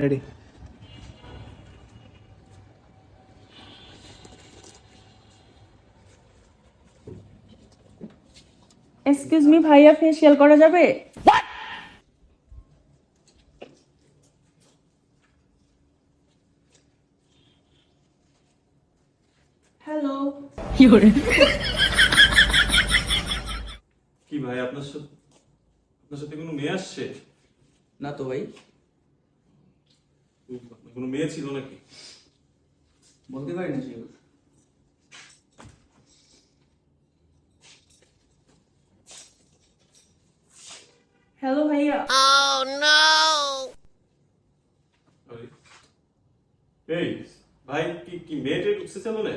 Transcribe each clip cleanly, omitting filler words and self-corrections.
Ready. Excuse me ভাইয়া, facial করা যাবে? হ্যালো। কি ভাই আপনার সাথে কোনো মেয়ে আসছে? না তো ভাই, কোনো মেয়ে ছিল নাকি? বলতে পারি না শিওর। হ্যালো ভাইয়া। আরে, এই ভাই কি মেয়েটা ঢুকছে চলে?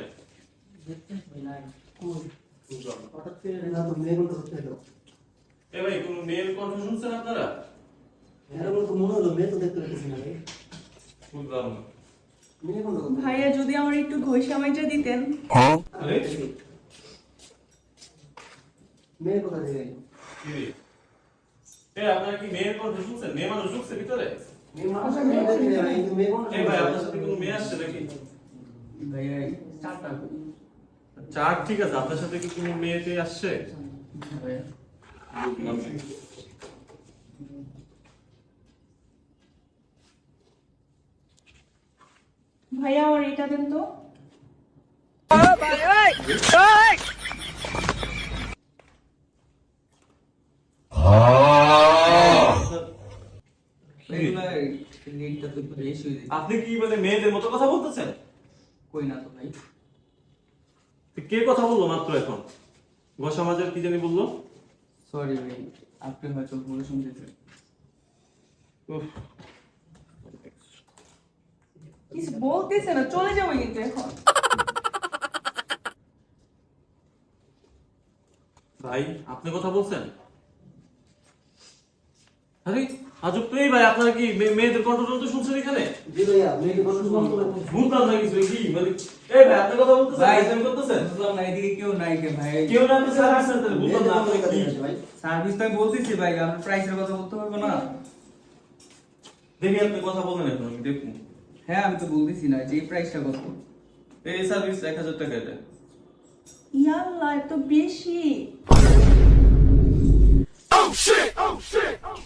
এ ভাই কোন মেয়ের কথা শুনছেন আপনারা? বুঝলাম না। ভাইয়া যদি আমার একটু ঘষামাইটা দিতেন। আরে কি রে? আপনারা কি মেয়ের কথা শুনছেন? মেয়ে মানুষ ঢুকছে ভিতরে? এই ভাই আপনার সাথে কোনো মেয়ে আসছে নাকি? ভাইয়া চারটা চার ঠিক আছে, আপনার সাথে কি কোনো মেয়েতে আসছে? ভাইয়া ভাইয়া আমার এটা দেন তো। রেটটা তো একটু বেশি হয়ে যায়। আপনি কি মানে মেয়েদের মতো কথা বলতেছেন? কই না তো ভাই। কে কথা বললো মাত্র এখন? সমাজের কি জানি বললো? সরি ভাই, আপনি হয়তো ভুলে শুনতেছেন। উফ, কিছু বলতেছে না, চলে যাবো কিন্তু এখন। ভাই আপনি কথা বলছেন? আরে আজব তো। এই ভাই আপনারা কি মেয়েদের কণ্ঠস্বর শুনছেন এখানে? বুঝলাম না কিছু কি মানে। এই ভাই আপনি কথা বলতেছেন? ভাই, আমি করতেছেন? বুঝলাম না, এদিকে কেউ নাই কে ভাই? কেউ না, আপনি সার্ভিস সেন্টারে। বুঝলাম না আপনি কি। সার্ভিস তো আমি বলতেছি ভাই, আমরা প্রাইসের কথা বলতে পারবো না? দেখি আপনি কথা বলেন এখন, আমি দেখবো। হ্যাঁ, আমি তো বলতেছি না যে এই প্রাইসটা কত। এই সার্ভিস 1000 টাকা এটা। ইয়াল্লা, এত বেশি।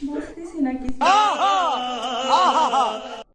বুঝতেছি না কিছু।